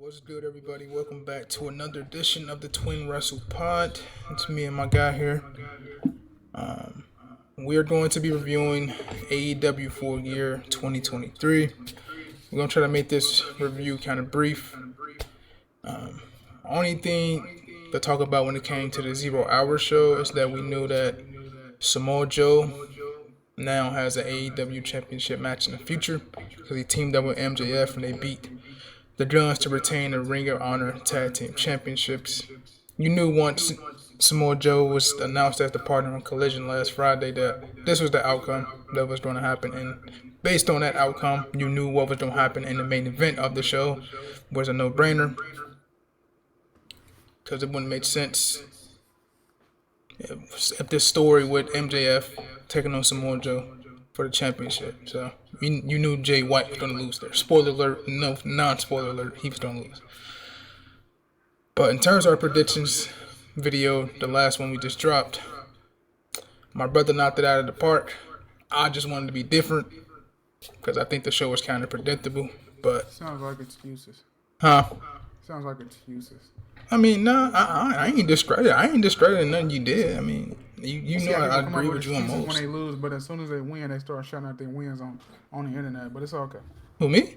What's good, everybody? Welcome back to another edition of the Twin Wrestle Pod. It's me and my guy here. We are going to be reviewing AEW Full Gear 2023. We're going to try to make this review kind of brief. Only thing to talk about when it came to the 0 Hour show is that we knew that Samoa Joe now has an AEW Championship match in the future because he teamed up with MJF and they beat the Guns to retain the Ring of Honor Tag Team Championships. You knew once Samoa Joe was announced as the partner on Collision last Friday that this was the outcome that was going to happen, and based on that outcome, you knew what was going to happen in the main event of the show was a no-brainer because it wouldn't make sense if this story with MJF taking on Samoa Joe for the championship. So you knew Jay White was going to lose there. Spoiler alert, no, non-spoiler alert, he was going to lose. But in terms of our predictions video, the last one we just dropped, my brother knocked it out of the park. I just wanted to be different because I think the show was kind of predictable. But sounds like excuses. Huh? Sounds like excuses. I mean, nah, I ain't discredited. I ain't discrediting nothing you did. I mean, you know I agree with you on most. When they lose, but as soon as they win, they start shouting out their wins on the internet. But it's okay. Who, me?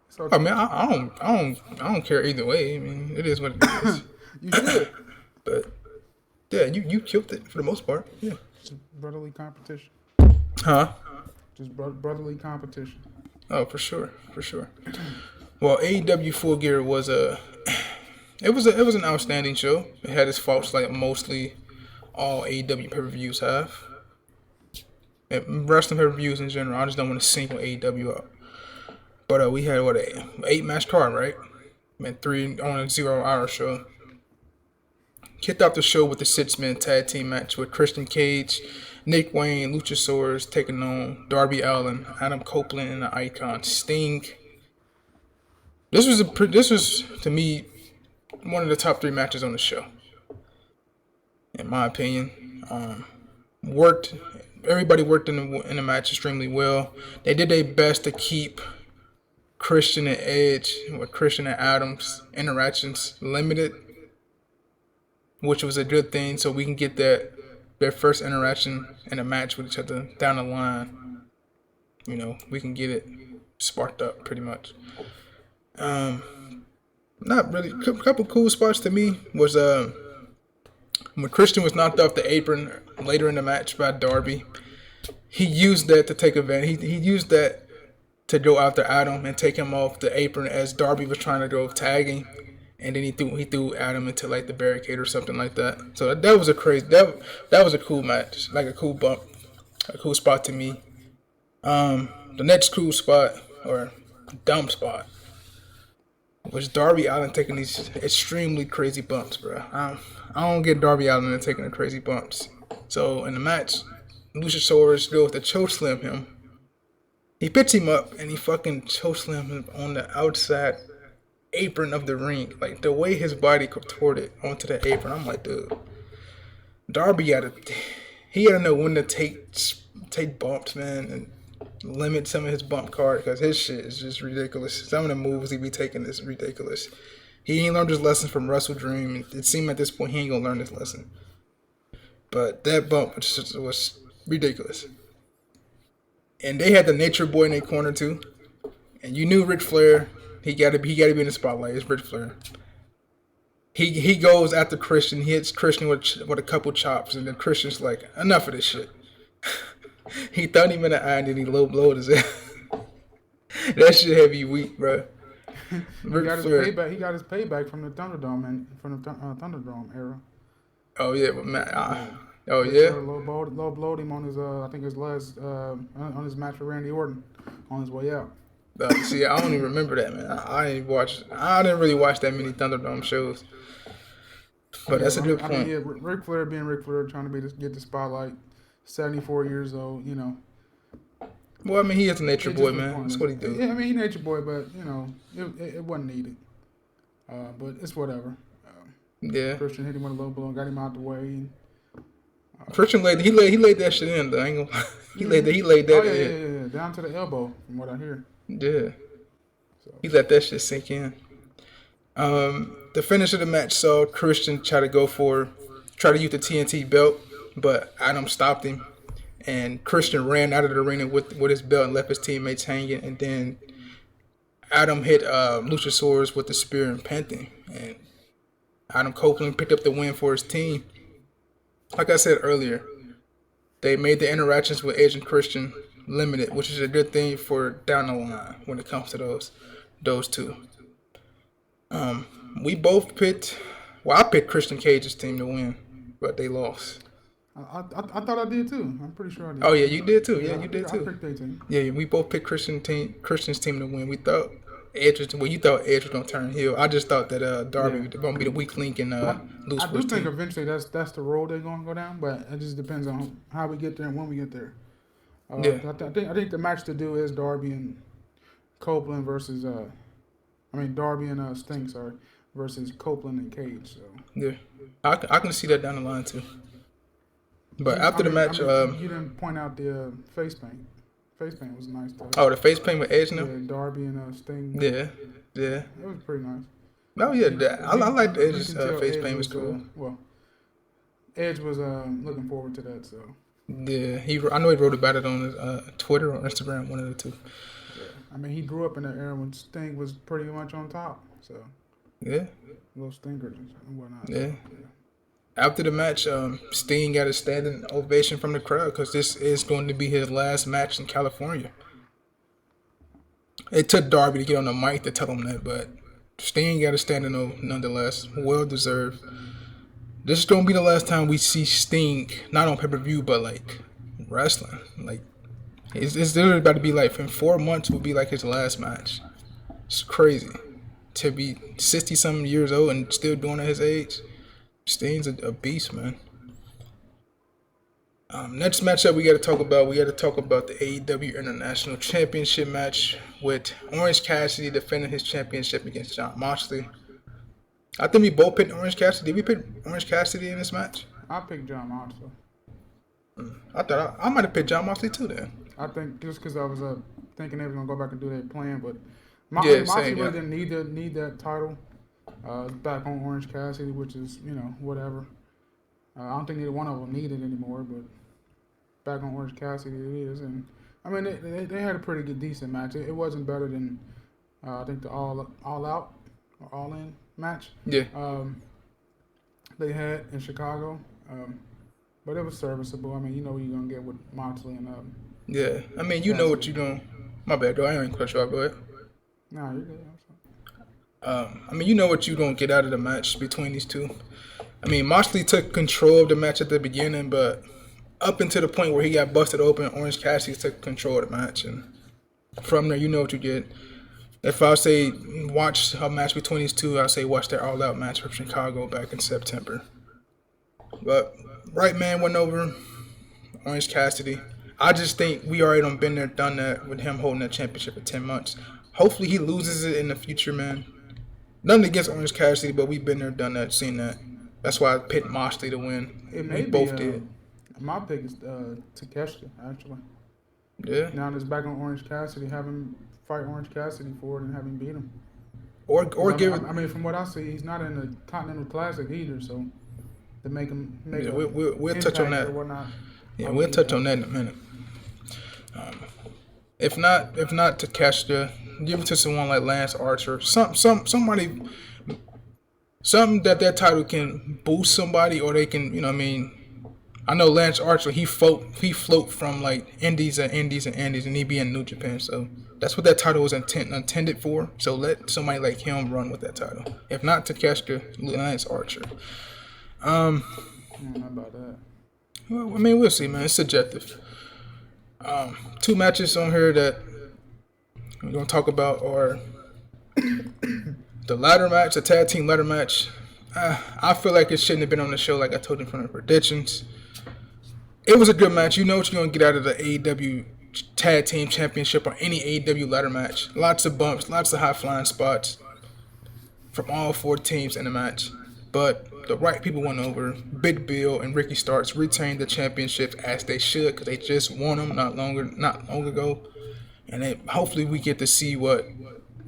It's okay. I mean, I don't care either way. I mean, it is what it is. You should. But yeah, you killed it for the most part. Yeah. Just brotherly competition. Huh? Just brotherly competition. Oh, for sure. Well, AEW Full Gear was it was an outstanding show. It had its faults like mostly all AEW pay-per-views have. Wrestling pay-per-views in general. I just don't want to single AEW up. But we had an 8-match card, right? And 3 on a 0 Hour show. Kicked off the show with the 6-man tag team match with Christian Cage, Nick Wayne, Luchasaurus taking on Darby Allin, Adam Copeland, and the Icon Sting. This was to me one of the top 3 matches on the show, in my opinion. Everybody worked in the match extremely well. They did their best to keep Christian and Edge, or Christian and Adam's interactions limited, which was a good thing, so we can get their first interaction in a match with each other down the line. You know, we can get it sparked up pretty much. Not really. A couple cool spots to me was when Christian was knocked off the apron later in the match by Darby. He used that to take advantage. He used that to go after Adam and take him off the apron as Darby was trying to go tagging, and then he threw Adam into like the barricade or something like that. So that was that was a cool match, like a cool bump, a cool spot to me. The next cool spot or dumb spot was Darby Allin taking these extremely crazy bumps, bro. I don't get Darby Allin taking the crazy bumps. So in the match, Luchasaurus goes to chokeslam him. He picks him up and he fucking chokeslam him on the outside apron of the ring. Like the way his body contorted onto the apron, I'm like, dude, Darby had to know when to take bumps, man, and limit some of his bump card because his shit is just ridiculous. Some of the moves he be taking is ridiculous. He ain't learned his lesson from Wrestle Dream. It seemed at this point he ain't gonna learn his lesson. But that bump was ridiculous. And they had the Nature Boy in their corner too. And you knew Ric Flair, he gotta be in the spotlight. It's Ric Flair. He goes after Christian. He hits Christian with a couple chops, and then Christian's like, enough of this shit. He thought him in the eye and then he low blowed his ass. That shit had me weak, bro. He got his payback. He got his payback from the Thunderdome and from the Thunderdome era. Oh yeah, but man, oh yeah. Low blowed him on his I think his last on his match with Randy Orton on his way out. See, I don't even remember that, man. I didn't really watch that many Thunderdome shows. But yeah, that's a good point. I mean, yeah, Ric Flair being Ric Flair, trying to get the spotlight. 74 years old, you know. Well, I mean, he is a nature boy, man. That's what he do. Yeah, I mean, he's a nature boy, but, you know, it wasn't needed. But it's whatever. Yeah. Christian hit him with a low blow and got him out the way. Christian laid that shit in, though. He laid that in. Yeah. Down to the elbow, from what I hear. Yeah. So. He let that shit sink in. The finish of the match saw Christian try to use the TNT belt, but Adam stopped him, and Christian ran out of the arena with his belt and left his teammates hanging, and then Adam hit Luchasaurus with the spear and pinned, and Adam Copeland picked up the win for his team. Like I said earlier, they made the interactions with Edge and Christian limited, which is a good thing for down the line when it comes to those two. We both picked. Well, I picked Christian Cage's team to win, but they lost. I thought I did too. I'm pretty sure I did. Oh yeah, you did too. Yeah, you did I too. picked their team. Yeah, we both picked Christian's team to win. We thought Edge was. Well, you thought Edge was gonna turn heel. I just thought that Darby was gonna be the weak link and lose I for do his think team. eventually that's the road they're gonna go down, but it just depends on how we get there and when we get there. Yeah. I think the match to do is Darby and Copeland versus Darby and Sting, versus Copeland and Cage. So Yeah, I can see that down the line too. But after the match, you didn't point out the face paint. Face paint was nice though. oh, the face paint with Edge now. Yeah, Darby and Sting. Yeah. It was pretty nice. Oh yeah, I like You Edge's can tell face Edge paint was cool. well, Edge was looking forward to that. So Yeah, I know he wrote about it on his Twitter or Instagram, one of the two. yeah. He grew up in an era when Sting was pretty much on top. So Yeah, little stinkers and whatnot. yeah. After the match, Sting got a standing ovation from the crowd because this is going to be his last match in California. It took Darby to get on the mic to tell him that, but Sting got a standing O nonetheless. Well deserved. This is going to be the last time we see Sting, not on pay-per-view, but like wrestling. Like, it's literally about to be like, in 4 months will be like his last match. It's crazy. To be 60-something years old and still doing it at his age. Sting's a beast, man. Next matchup we got to talk about. We got to talk about the AEW International Championship match with Orange Cassidy defending his championship against Jon Moxley. I think we both picked Orange Cassidy. Did we pick Orange Cassidy in this match? I picked Jon Moxley. I thought I might have picked Jon Moxley too then. I think just because I was thinking they were gonna go back and do their plan, but Yeah, Moxley same, really yeah. didn't need that title. It's back on Orange Cassidy, which is whatever. I don't think neither one of them need it anymore, but back on Orange Cassidy it is. And I mean they had a pretty good decent match. It wasn't better than I think the all out or all in match. Yeah. They had in Chicago, but it was serviceable. I mean, you know what you're gonna get with Moxley and Yeah. I mean, you know what you're going. My bad, though. I ain't cut you off. Go ahead. Nah, you're good. I mean, you know what you're going to get out of the match between these two. I mean, Moxley took control of the match at the beginning, but up until the point where he got busted open, Orange Cassidy took control of the match. And from there, you know what you get. If I say watch a match between these two, I'll say watch their all-out match from Chicago back in September. But right man went over Orange Cassidy. I just think we already done been there, done that with him holding that championship for 10 months. Hopefully he loses it in the future, man. Nothing against Orange Cassidy, but we've been there, done that, seen that. That's why I picked Moxley to win. We both did. My pick is Takeshita, actually. Yeah. Now it's back on Orange Cassidy, have him fight Orange Cassidy for it and have him beat him. Or give it. I mean, from what I see, he's not in the Continental Classic either, so to make him Yeah, we'll touch on that. or whatnot. Yeah, we'll touch on that in a minute. If not Takeshita, give it to someone like Lance Archer. Somebody, something that title can boost somebody, or they can, you know what I mean. I know Lance Archer, he float from like indies and he be in New Japan, so that's what that title was intended for. So let somebody like him run with that title. If not Takeshita, Lance Archer. I don't know about that. Well, I mean, we'll see, man. It's subjective. Two matches on here that we're gonna talk about are the ladder match, the tag team ladder match. I feel like it shouldn't have been on the show, like I told you from the predictions. It was a good match. You know what you're gonna get out of the AEW Tag Team Championship or any AEW ladder match. Lots of bumps, lots of high flying spots from all four teams in the match. But the right people went over. Big Bill and Ricky Starks retained the championship as they should, because they just won them not long ago. And hopefully we get to see what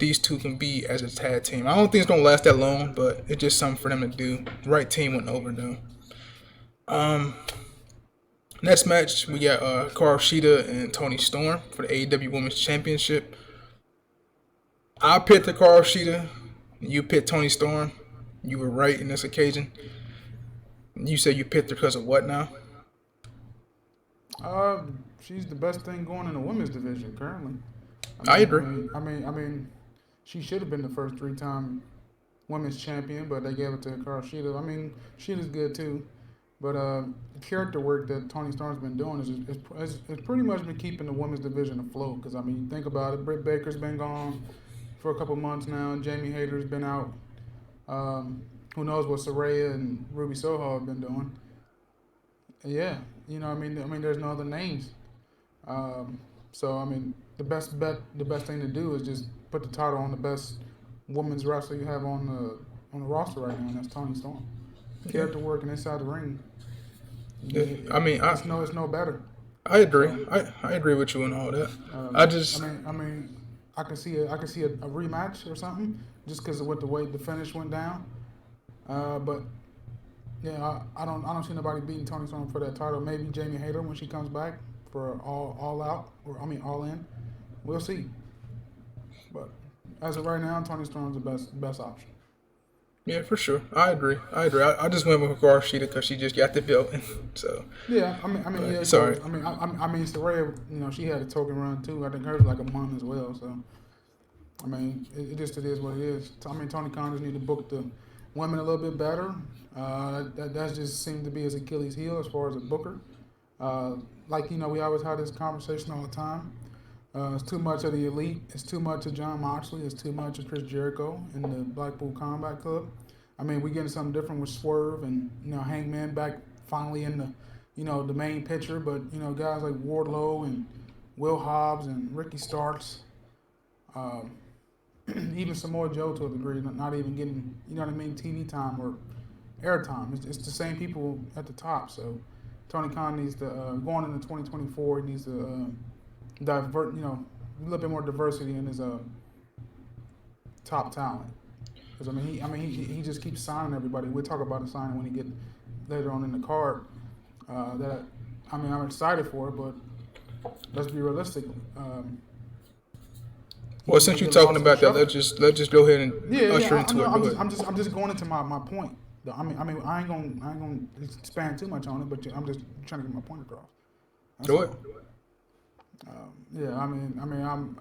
these two can be as a tag team. I don't think it's gonna last that long, but it's just something for them to do. The right team went over though. Next match we got Carl Sheeta and Tony Storm for the AEW Women's Championship. I picked the Carl Sheeta. You picked Tony Storm. You were right in this occasion. You said you picked her because of what now? She's the best thing going in the women's division currently. I agree. I mean, she should have been the first three-time women's champion, but they gave it to Carl Sheeta. I mean, Sheeta's good too, but the character work that Tony Storm's been doing is pretty much been keeping the women's division afloat. Because I mean, think about it. Britt Baker's been gone for a couple months now. Jamie Hayter's been out. Who knows what Saraya and Ruby Soho have been doing? Yeah, you know, I mean, there's no other names. So I mean, the best thing to do is just put the title on the best women's wrestler you have on the roster right now, and that's Tony Storm. Character working inside the ring. Yeah, I mean, it's no better. I agree. I agree with you on all that. I can see a rematch or something just because of what the way the finish went down. But yeah, I don't see nobody beating Tony Storm for that title. Maybe Jamie Hayter when she comes back for all out, or I mean all in. We'll see. But as of right now, Tony Storm's the best option. Yeah, for sure. I agree. I just went with Carl Sheeta because she just got the belt. So yeah, I mean, yeah. Sorry. I mean, Saraya, you know, she had a token run too. I think hers was like a month as well. So I mean, it is what it is. I mean, Tony Khan just need to book the women a little bit better. That just seems to be his Achilles heel as far as a booker. Like, you know, we always have this conversation all the time. It's too much of the elite. It's too much of Jon Moxley. It's too much of Chris Jericho in the Blackpool Combat Club. I mean, we're getting something different with Swerve and, you know, Hangman back finally in the, you know, the main picture. But, you know, guys like Wardlow and Will Hobbs and Ricky Starks, even Samoa Joe to a degree, not even getting, you know what I mean, TV time or air time. It's the same people at the top. So Tony Khan needs to, going into 2024, he needs to divert, you know, a little bit more diversity in his top talent. Because he just keeps signing everybody. We'll talk about the signing when he get later on in the card. I'm excited for it, but let's be realistic. Well, since you're talking about that, let's just go ahead and usher into it. I'm just going into my point. I mean, I ain't gonna expand too much on it, but I'm just trying to get my point across. Go ahead. I'm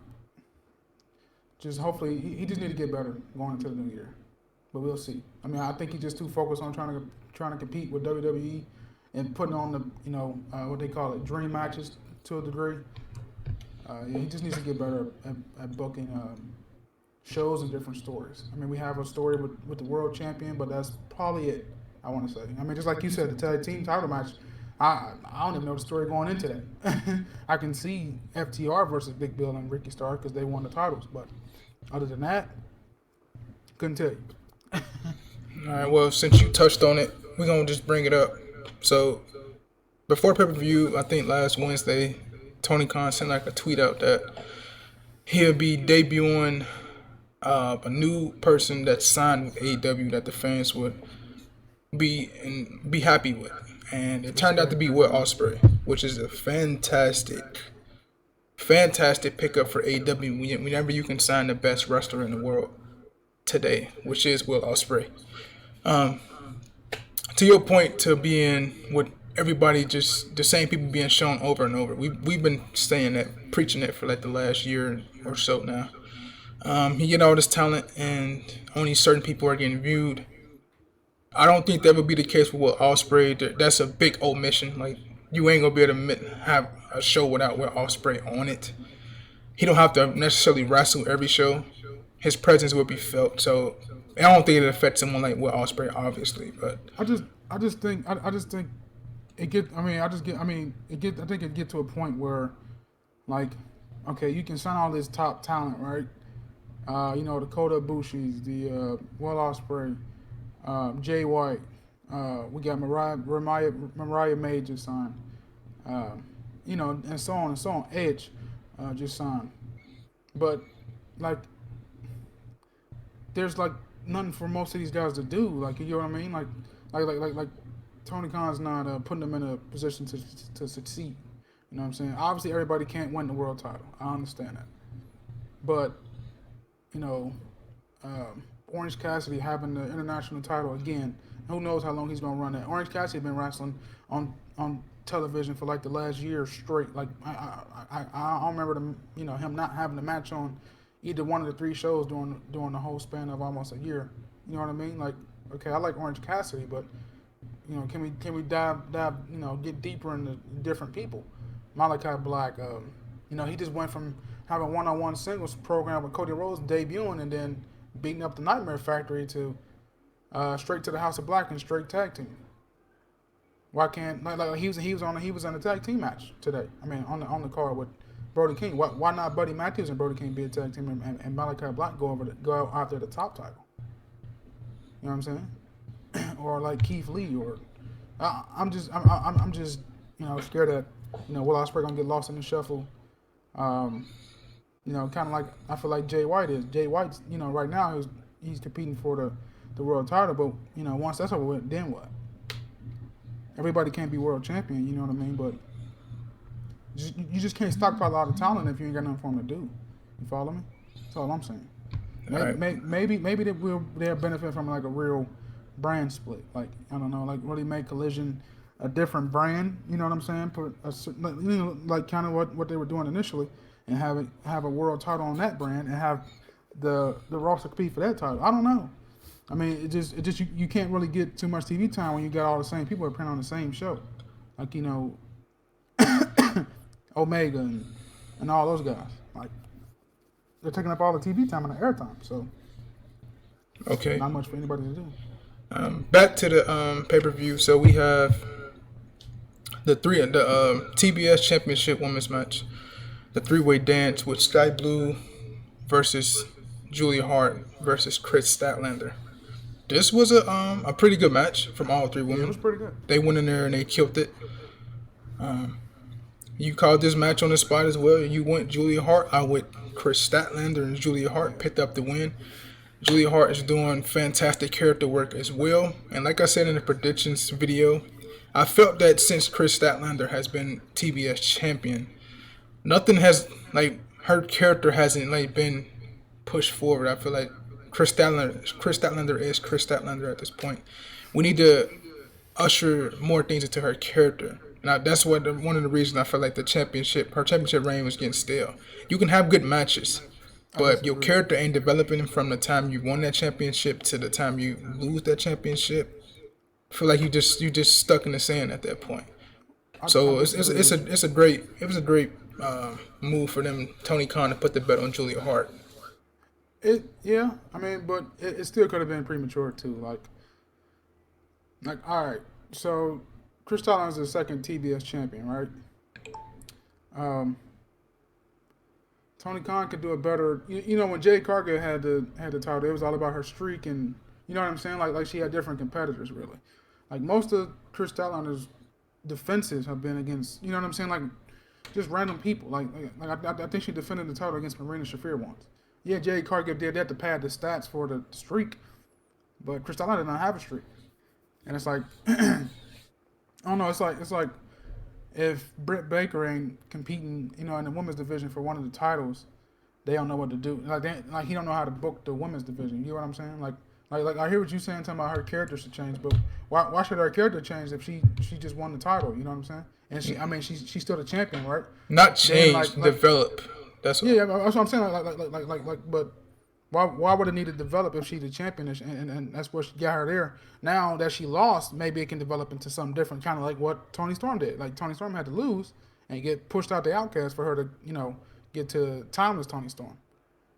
just hopefully he just need to get better going into the new year, but we'll see. I mean, I think he's just too focused on trying to compete with WWE and putting on the, you know, what they call it, dream matches to a degree. He just needs to get better at booking shows and different stories. I mean, we have a story with the world champion, but that's probably it, I want to say. I mean, just like you said, the tag team title match, I don't even know the story going into that. I can see FTR versus Big Bill and Ricky Stark because they won the titles, but other than that, couldn't tell you. All right, well, since you touched on it, we're going to just bring it up. So, before pay-per-view, I think last Wednesday, Tony Khan sent like a tweet out that he'll be debuting a new person that's signed with AEW that the fans would be happy with. And it turned out to be Will Ospreay, which is a fantastic pickup for AEW whenever you can sign the best wrestler in the world today, which is Will Ospreay. To your point, to being with everybody, just the same people being shown over and over. We've been saying that, preaching it for like the last year or so now. He get all this talent, and only certain people are getting viewed. I don't think that would be the case with Will Ospreay. That's a big omission. Like, you ain't gonna be able to have a show without Will Ospreay on it. He don't have to necessarily wrestle every show. His presence will be felt. So I don't think it affects someone like Will Ospreay, obviously. But I just think it get. I think it get to a point where, like, okay, you can sign all this top talent, right? You know, the Kota Ibushi's, the Will Ospreay, Jay White. We got Mariah May just signed. You know, and so on and so on. Edge just signed. But, like, there's like nothing for most of these guys to do. Like you know what I mean? Like Tony Khan's not putting them in a position to succeed. You know what I'm saying? Obviously, everybody can't win the world title. I understand that, but you know, Orange Cassidy having the international title again. Who knows how long he's gonna run that? Orange Cassidy been wrestling on television for like the last year straight. Like I don't remember him not having a match on either one of the three shows during the whole span of almost a year. You know what I mean? Like okay, I like Orange Cassidy, but can we dive get deeper into different people? Malachi Black, he just went from having a one-on-one singles program with Cody Rhodes debuting and then beating up the Nightmare Factory to straight to the House of Black and straight tag team. Why can't he was on a tag team match today? I mean on the card with Brody King. Why not Buddy Matthews and Brody King be a tag team and Malachi Black go out there the top title? You know what I'm saying? Or like Keith Lee or I'm just scared that Will Ospreay gonna get lost in the shuffle. Kind of like I feel like Jay White is. Jay White's right now he's competing for the world title, but once that's over with, then what? Everybody can't be world champion, you know what I mean? But you just can't stockpile a lot of talent if you ain't got nothing for them to do. You follow me? That's all I'm saying. Maybe they'll benefit from like a real brand split. Like I don't know, like really make Collision a different brand. You know what I'm saying? Put like kind of what they were doing initially, and have a world title on that brand, and have the roster compete for that title. I don't know. I mean, it just you can't really get too much TV time when you got all the same people appearing on the same show, like Omega and all those guys. Like they're taking up all the TV time and the airtime. So okay, not much for anybody to do. Back to the pay-per-view. So we have the TBS Championship Women's match, the three-way dance with Sky Blue versus Julia Hart versus Chris Statlander. This was a pretty good match from all three women. Yeah, it was pretty good. They went in there and they killed it. You called this match on the spot as well. You went Julia Hart. I went Chris Statlander, and Julia Hart picked up the win. Julia Hart is doing fantastic character work as well. And like I said in the predictions video, I felt that since Chris Statlander has been TBS champion, nothing has, like, her character hasn't, like, been pushed forward. I feel like Chris Statlander is Chris Statlander at this point. We need to usher more things into her character. Now that's one of the reasons I feel like her championship reign was getting stale. You can have good matches, but your character ain't developing from the time you won that championship to the time you lose that championship. I feel like you just stuck in the sand at that point. So it was a great move for them, Tony Khan, to put the bet on Julia Hart. But it still could have been premature too. Like all right, so Chris Statlander is the second TBS champion, right? Tony Khan could do a better. When Jade Cargill had the title, it was all about her streak, and you know what I'm saying. Like she had different competitors, really. Like most of Chris Statlander's defenses have been against, you know what I'm saying, like just random people. Like I think she defended the title against Marina Shafir once. Yeah, Jade Cargill did that to pad the stats for the streak, but Chris Statlander did not have a streak, and it's like. I don't know. It's like if Britt Baker ain't competing, in the women's division for one of the titles, they don't know what to do. Like he don't know how to book the women's division. You know what I'm saying? Like I hear what you're saying, talking about her character should change, but why should her character change if she just won the title? You know what I'm saying? And she's still the champion, right? Not change, develop. That's all. Yeah, that's what I'm saying. But why would it need to develop if she's the champion and that's what got her there? Now that she lost, maybe it can develop into something different, kind of like what Toni Storm did. Like Toni Storm had to lose and get pushed out the outcast for her to, get to timeless Toni Storm.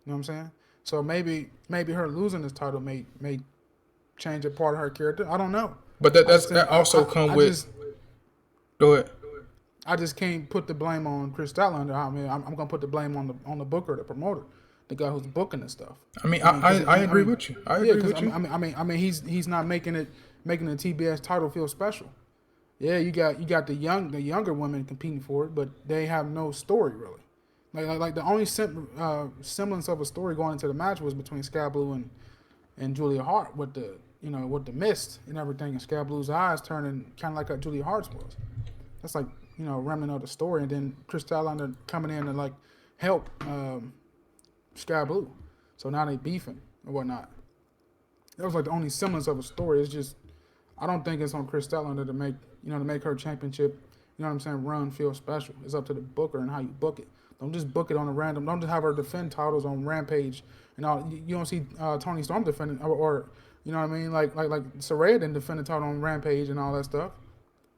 You know what I'm saying? So maybe her losing this title may change a part of her character. I don't know. But that also come with. Go ahead. I just can't put the blame on Chris Statlander. I mean, I'm gonna put the blame on the booker, the promoter, the guy who's booking this stuff. I agree with you. I agree with you. I mean, he's not making the TBS title feel special. Yeah, you got the younger women competing for it, but they have no story really. Like the only semblance of a story going into the match was between Sky Blue and Julia Hart with the mist and everything, and Scab Blue's eyes turning kind of like how Julia Hart's was. That's like remnant of the story, and then Chris Statlander coming in and like help Sky Blue. So now they beefing and whatnot. That was like the only semblance of a story. It's just I don't think it's on Chris Statlander to make her championship, run feel special. It's up to the booker and how you book it. Don't just book it on a random. Don't just have her defend titles on Rampage. You don't see Tony Storm defending or like Saraya didn't defend the title on Rampage and all that stuff.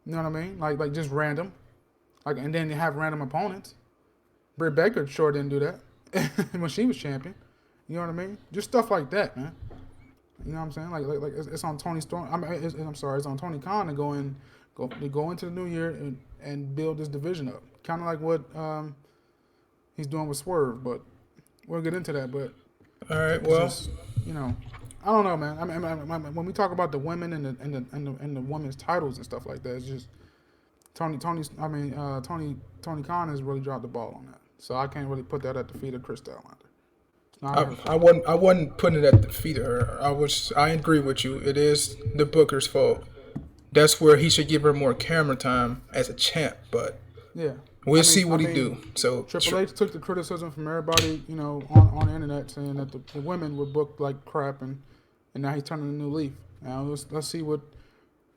You know what I mean? Like just random. And then you have random opponents. Britt Baker sure didn't do that when she was champion. You know what I mean? Just stuff like that, man. You know what I'm saying? Like it's on Tony Storm. It's on Tony Khan to go into the new year and build this division up. Kind of like what he's doing with Swerve, but we'll get into that. But all right, well, just, I don't know, man. I mean, when we talk about the women and the women's titles and stuff like that, it's just Tony Khan has really dropped the ball on that. So I can't really put that at the feet of Chris Statlander. I wasn't putting it at the feet of her. I agree with you. It is the booker's fault. That's where he should give her more camera time as a champ. But yeah, we'll see what he do. So Triple H took the criticism from everybody, on the internet, saying that the women were booked like crap, and now he's turning a new leaf. Now let's see what.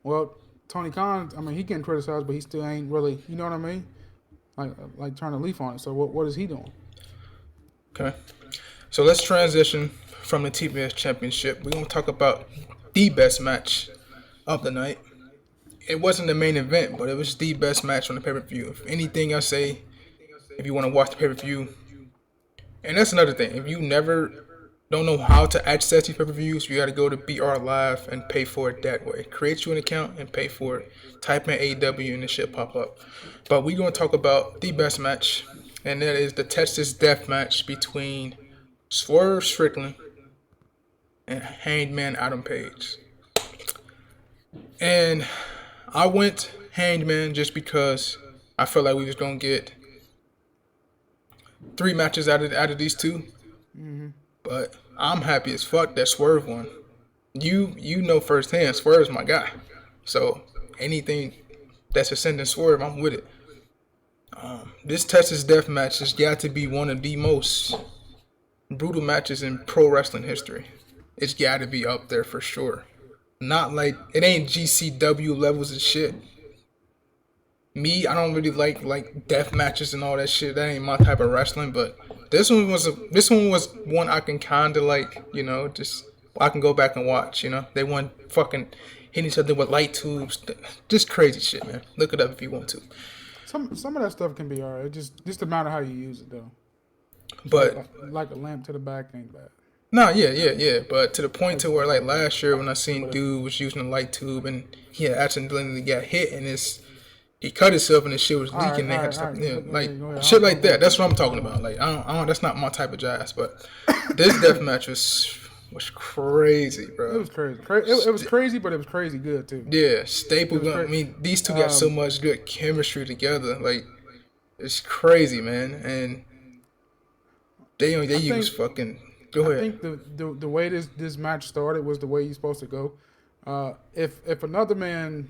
Well, Tony Khan, he getting criticized, but he still ain't really, you know what I mean? Like turn a leaf on it. So what is he doing? Okay. So let's transition from the TBS Championship. We're going to talk about the best match of the night. It wasn't the main event, but it was the best match on the pay-per-view. If anything I say, if you want to watch the pay-per-view, and that's another thing. If you don't know how to access these pay-per-views, you got to go to BR Live and pay for it that way. Create you an account and pay for it. Type in AEW and the shit pop up. But we're going to talk about the best match, and that is the Texas Death Match between Swerve Strickland and Hangman Adam Page. And I went Hangman just because I felt like we was going to get 3 matches out of these two. Mm-hmm. But I'm happy as fuck that Swerve won. You know firsthand, Swerve's my guy. So anything that's ascending Swerve, I'm with it. This Texas Death Match has got to be one of the most brutal matches in pro wrestling history. It's got to be up there for sure. Not like it ain't GCW levels of shit. Me, I don't really like death matches and all that shit. That ain't my type of wrestling. But this one was one I can kind of like. Just I can go back and watch. They weren't fucking hitting each other with light tubes. Just crazy shit, man. Look it up if you want to. Some of that stuff can be alright. Just a matter of how you use it though. But like a lamp to the back ain't bad. No, yeah. But to the point to where like last year when I seen dude was using a light tube and he had accidentally got hit and he cut himself and his shit was leaking. They had stuff, shit like that. That's what I'm talking about. Like I don't. That's not my type of jazz. But this death match was crazy, bro. It was crazy. It was crazy, but it was crazy good too. Yeah, staple. These two got so much good chemistry together. Like it's crazy, man. And they use fucking. Go ahead. I think the way this match started was the way you're supposed to go. If another man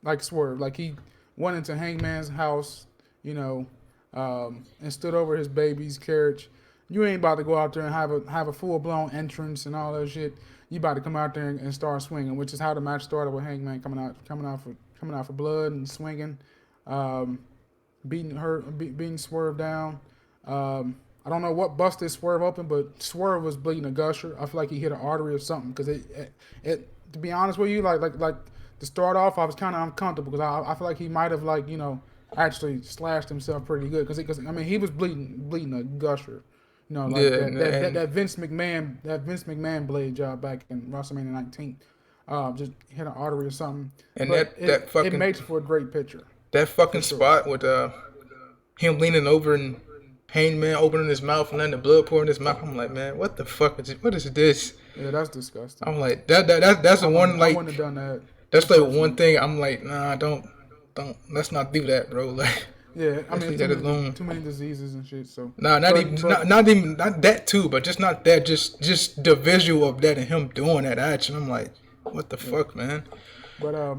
like Swerve, like he went into Hangman's house, and stood over his baby's carriage, you ain't about to go out there and have a full blown entrance and all that shit. You about to come out there and start swinging, which is how the match started with Hangman coming out for blood and swinging, beating Swerve down. I don't know what busted Swerve open, but Swerve was bleeding a gusher. I feel like he hit an artery or something. Because it to be honest with you, like to start off, I was kind of uncomfortable because I feel like he might have actually slashed himself pretty good. Because he was bleeding a gusher. That Vince McMahon blade job back in WrestleMania 19, just hit an artery or something. And but it makes for a great picture. That fucking spot with him leaning over and Hangman opening his mouth and letting the blood pour in his mouth. I'm like, man, what the fuck is it? What is this? Yeah, that's disgusting. I'm like, that's the one like. I wouldn't have done that. That's like one thing. I'm like, nah, don't. Let's not do that, bro. Like, Yeah, I Let's mean, leave that alone. too many diseases and shit. So, Nah, not that too, but just not that. Just the visual of that and him doing that action. I'm like, what the yeah. fuck, man? But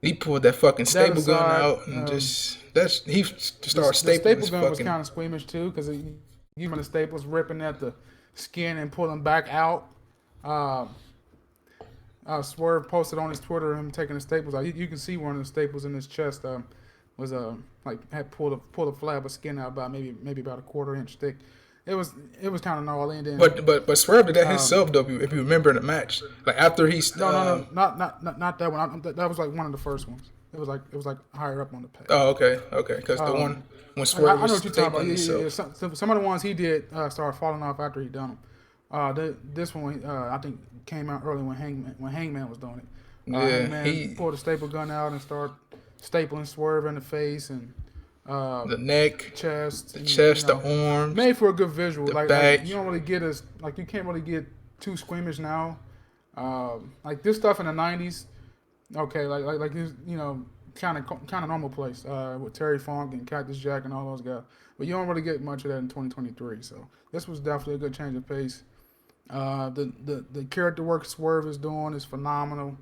He pulled that fucking that staple gun aside, out and he started the stapling staple his gun was fucking. kind of squeamish too, because even the staples ripping at the skin and pulling back out. Uh, Swerve posted on his Twitter him taking the staples out. You can see one of the staples in his chest was like had pulled a flab of skin out about maybe about a quarter-inch thick. It was kind of gnarly. And then But Swerve did that um, himself though. If you remember the match, like after he's no, not that one. That was like one of the first ones. It was like higher up on the page. oh okay, because the one when Swerve I know was what you're talking about. stapling himself. Some of the ones he did started falling off after he done them. This one I think came out early when Hangman was doing it. Yeah, Hangman pulled a staple gun out and started stapling Swerve in the face and the neck, chest, the and, chest, the arms, made for a good visual. the Like back. you don't really get you can't really get too squeamish now. Like this stuff in the '90s, okay, like kind of normal place with Terry Funk and Cactus Jack and all those guys. But you don't really get much of that in 2023. So this was definitely a good change of pace. The character work Swerve is doing is phenomenal.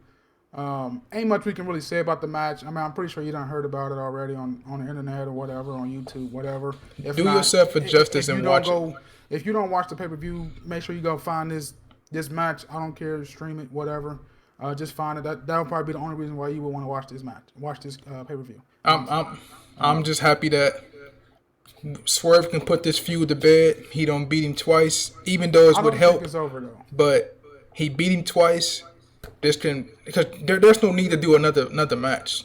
Ain't much we can really say about the match. I mean, I'm pretty sure you done heard about it already on the internet or whatever, on YouTube, whatever. If Do not, yourself a justice and watch it. If you don't watch the pay-per-view, make sure you go find this match. I don't care, stream it, whatever. Just find it. That'll probably be the only reason why you would want to watch this match, watch this pay-per-view. I'm just happy that Swerve can put this feud to bed. He don't beat him twice, even though it would help. Think it's over though. But he beat him twice. This can because there's no need to do another match.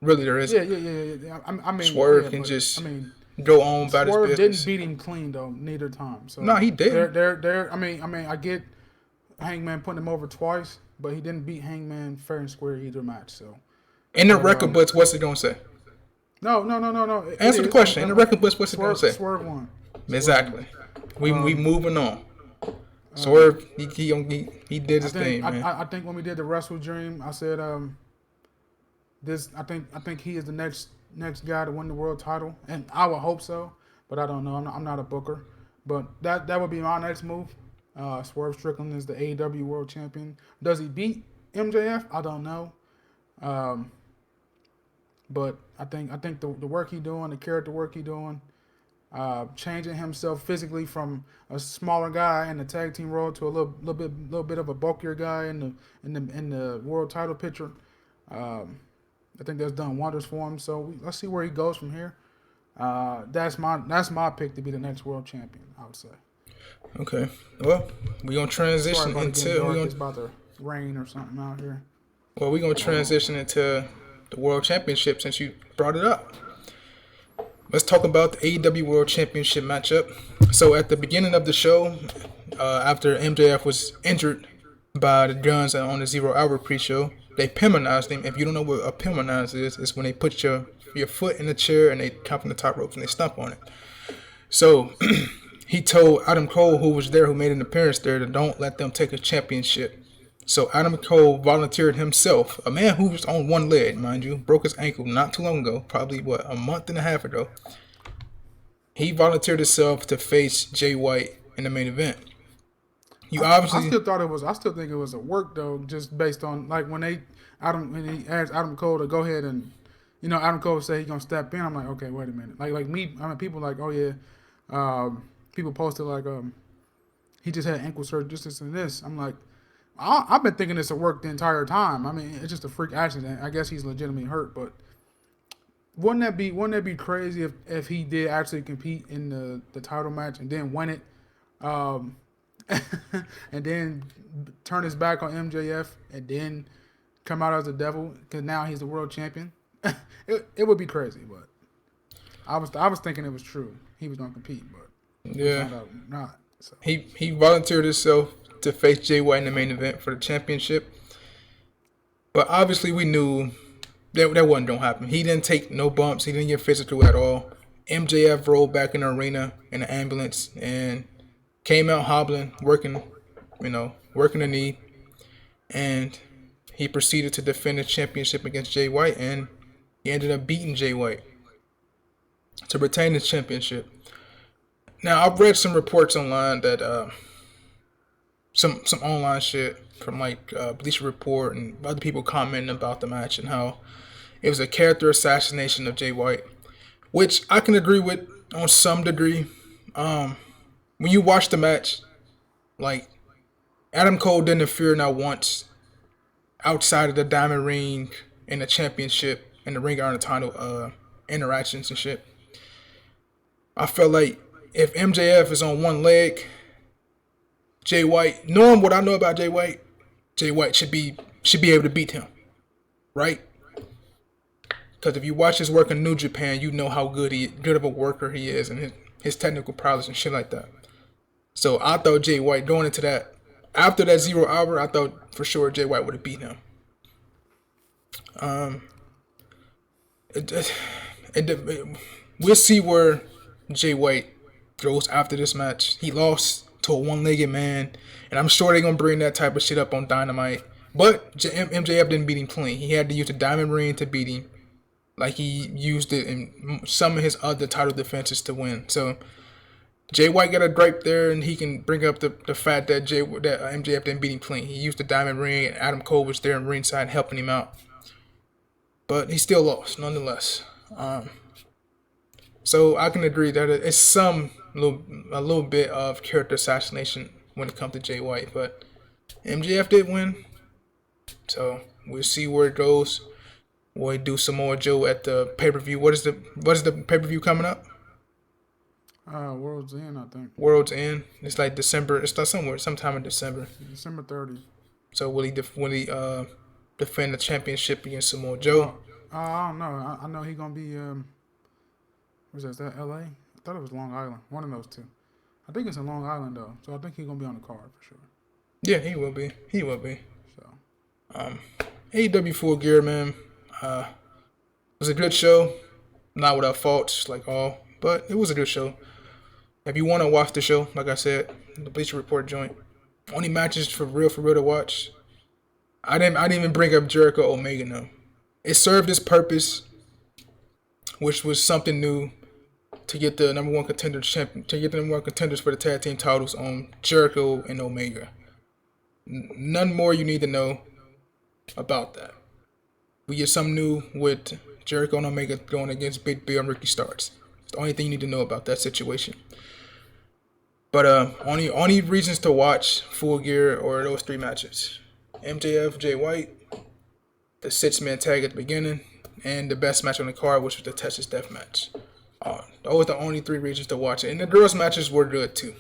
Really, there isn't. Yeah. I mean, Swerve can just go on about his Swerve business. didn't beat him clean though, neither time. So No, he did. I mean, I get Hangman putting him over twice, but he didn't beat Hangman fair and square either match. So In the record books, what's it gonna say? no. Answer the question. In the record books, what's it gonna say? Swerve won. Exactly. We moving on. Swerve, he did his thing, man. I think when we did the Wrestle Dream, I said I think he is the next guy to win the world title, and I would hope so, but I don't know. I'm not a booker, but that would be my next move. Swerve Strickland is the AEW World Champion. Does he beat MJF? I don't know, but I think the work he doing, the character work he doing, changing himself physically from a smaller guy in the tag team role to a little bit of a bulkier guy in the world title picture. I think that's done wonders for him. So let's see where he goes from here. That's my pick to be the next world champion, I would say. Okay. Well, we're gonna transition it's about to rain or something out here. Well, we're gonna transition into the world championship since you brought it up. Let's talk about the AEW World Championship matchup. So at the beginning of the show, after MJF was injured by the Guns on the 0 Hour pre-show, they Pimmonized him. If you don't know what a Pimmonize is, it's when they put your foot in the chair and they come from the top ropes and they stomp on it. So he told Adam Cole, who was there, who made an appearance there, to don't let them take a championship. So Adam Cole volunteered himself, a man who was on one leg, mind you, broke his ankle not too long ago, probably a month and a half ago. He volunteered himself to face Jay White in the main event. I still think it was a work though, just based on like when he asked Adam Cole to go ahead and Adam Cole said he's gonna step in. I'm like, okay, wait a minute. Like me, I mean, people like, oh yeah, people posted like he just had ankle surgery, this and this. I'm like, I've been thinking it's a work the entire time. I mean, it's just a freak accident. I guess he's legitimately hurt, but wouldn't that be crazy if he did actually compete in the title match and then win it, and then turn his back on MJF and then come out as the devil because now he's the world champion? It would be crazy, but I was thinking it was true. He was gonna compete, but yeah, not. So he volunteered himself to face Jay White in the main event for the championship. But obviously we knew that wasn't going to happen. He didn't take no bumps. He didn't get physical at all. MJF rolled back in the arena in an ambulance and came out hobbling, working the knee. And he proceeded to defend the championship against Jay White, and he ended up beating Jay White. to retain the championship. Now, I've read some reports online that some online shit from like Bleacher Report and other people commenting about the match and how it was a character assassination of Jay White, which I can agree with on some degree. When you watch the match, like Adam Cole didn't interfere not once outside of the Diamond Ring and the championship and the Ring of Honor title interactions and shit. I felt like if MJF is on one leg, Jay White, knowing what I know about Jay White should be able to beat him, right? Because if you watch his work in New Japan, you know how good of a worker he is and his technical prowess and shit like that. So I thought Jay White going into that, after that 0 hour, I thought for sure Jay White would have beat him. We'll see where Jay White goes after this match. He lost to a one-legged man, and I'm sure they're gonna bring that type of shit up on Dynamite. But MJF didn't beat him clean. He had to use the Diamond Ring to beat him, like he used it in some of his other title defenses to win. So Jay White got a gripe there, and he can bring up the fact that MJF didn't beat him clean. He used the Diamond Ring, and Adam Cole was there in ringside helping him out. But he still lost, nonetheless. So I can agree that it's a little bit of character assassination when it comes to Jay White. But MJF did win. So we'll see where it goes. We'll do Samoa Joe at the pay-per-view. What is the pay-per-view coming up? World's End, I think. World's End. It's like December. It's sometime in December. December 30th. So will he defend the championship against Samoa Joe? I don't know. I know he's gonna be where's that? Is that LA? I thought it was Long Island. One of those two. I think it's in Long Island though. So I think he's gonna be on the card for sure. Yeah, he will be. So AEW Full Gear, man. It was a good show. Not without faults, like all, but it was a good show. If you want to watch the show, like I said, the Bleacher Report joint. Only matches for real to watch. I didn't even bring up Jericho Omega now. It served its purpose, which was something new, to get the number one contenders for the tag team titles on Jericho and Omega. None more you need to know about that. We get something new with Jericho and Omega going against Big Bill and Ricky Starks. It's the only thing you need to know about that situation. But only reasons to watch Full Gear are those three matches: MJF, Jay White, the 6-man tag at the beginning, and the best match on the card, which was the Texas Death Match. Those are the only three reasons to watch it. And the girls' matches were good too.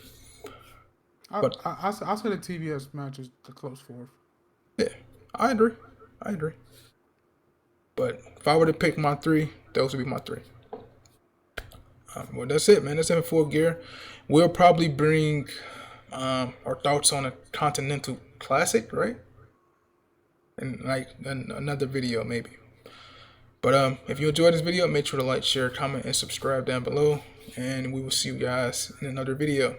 I say the TBS match is the close fourth. Yeah, I agree. But if I were to pick my three, those would be my three. Well, that's it, man. That's it for Full Gear. We'll probably bring our thoughts on a Continental Classic, right? And like another video, maybe. But if you enjoyed this video, make sure to like, share, comment, and subscribe down below. And we will see you guys in another video.